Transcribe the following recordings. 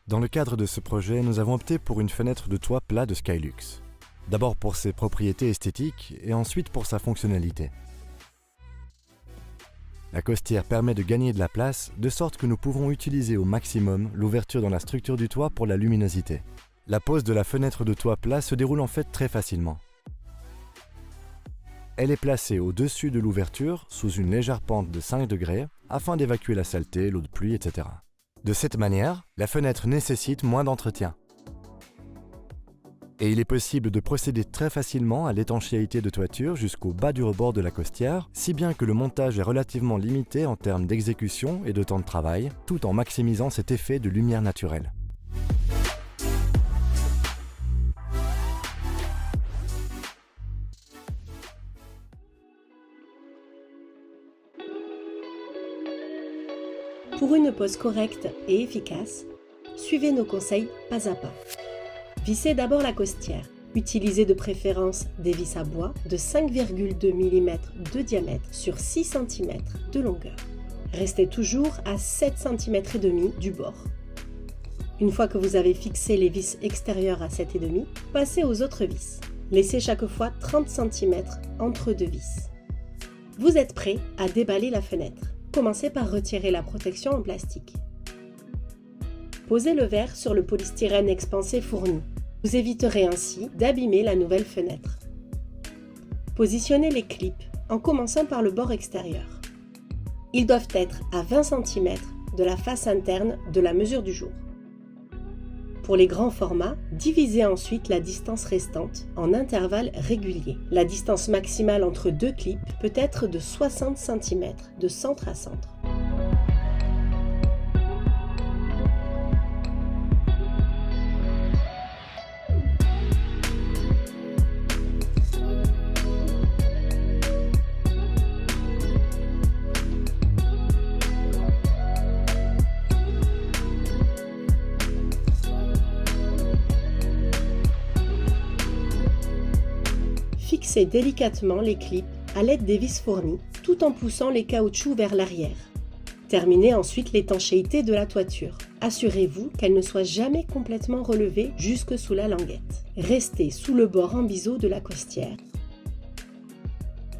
Dans le cadre de ce projet, nous avons opté pour une fenêtre de toit plat de Skylux. D'abord pour ses propriétés esthétiques et ensuite pour sa fonctionnalité. La costière permet de gagner de la place, de sorte que nous pouvons utiliser au maximum l'ouverture dans la structure du toit pour la luminosité. La pose de la fenêtre de toit plat se déroule en fait très facilement. Elle est placée au-dessus de l'ouverture, sous une légère pente de 5 degrés, afin d'évacuer la saleté, l'eau de pluie, etc. De cette manière, la fenêtre nécessite moins d'entretien. Et il est possible de procéder très facilement à l'étanchéité de toiture jusqu'au bas du rebord de la costière, si bien que le montage est relativement limité en termes d'exécution et de temps de travail, tout en maximisant cet effet de lumière naturelle. Pour une pose correcte et efficace, suivez nos conseils pas à pas. Vissez d'abord la costière. Utilisez de préférence des vis à bois de 5,2 mm de diamètre sur 6 cm de longueur. Restez toujours à 7 cm et demi du bord. Une fois que vous avez fixé les vis extérieures à 7,5, passez aux autres vis. Laissez chaque fois 30 cm entre deux vis. Vous êtes prêt à déballer la fenêtre. Commencez par retirer la protection en plastique. Posez le verre sur le polystyrène expansé fourni. Vous éviterez ainsi d'abîmer la nouvelle fenêtre. Positionnez les clips en commençant par le bord extérieur. Ils doivent être à 20 cm de la face interne de la mesure du jour. Pour les grands formats, divisez ensuite la distance restante en intervalles réguliers. La distance maximale entre deux clips peut être de 60 cm de centre à centre. Fixez délicatement les clips à l'aide des vis fournies, tout en poussant les caoutchoucs vers l'arrière. Terminez ensuite l'étanchéité de la toiture. Assurez-vous qu'elle ne soit jamais complètement relevée jusque sous la languette. Restez sous le bord en biseau de la costière.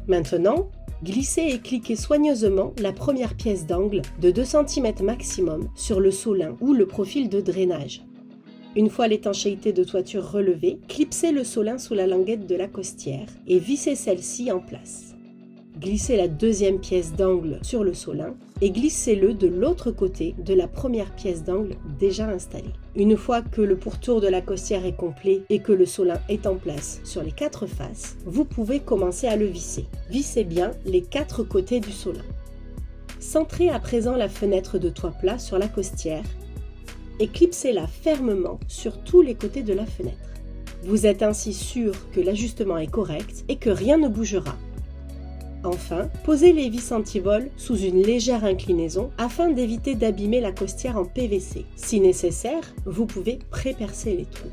Maintenant, glissez et cliquez soigneusement la première pièce d'angle de 2 cm maximum sur le solin ou le profil de drainage. Une fois l'étanchéité de toiture relevée, clipsez le solin sous la languette de la costière et vissez celle-ci en place. Glissez la deuxième pièce d'angle sur le solin et glissez-le de l'autre côté de la première pièce d'angle déjà installée. Une fois que le pourtour de la costière est complet et que le solin est en place sur les 4 faces, vous pouvez commencer à le visser. Vissez bien les 4 côtés du solin. Centrez à présent la fenêtre de toit plat sur la costière et clipsez-la fermement sur tous les côtés de la fenêtre. Vous êtes ainsi sûr que l'ajustement est correct et que rien ne bougera. Enfin, posez les vis anti-vol sous une légère inclinaison afin d'éviter d'abîmer la costière en PVC. Si nécessaire, vous pouvez pré-percer les trous.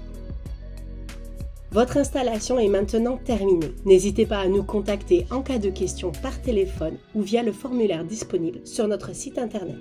Votre installation est maintenant terminée. N'hésitez pas à nous contacter en cas de questions par téléphone ou via le formulaire disponible sur notre site internet.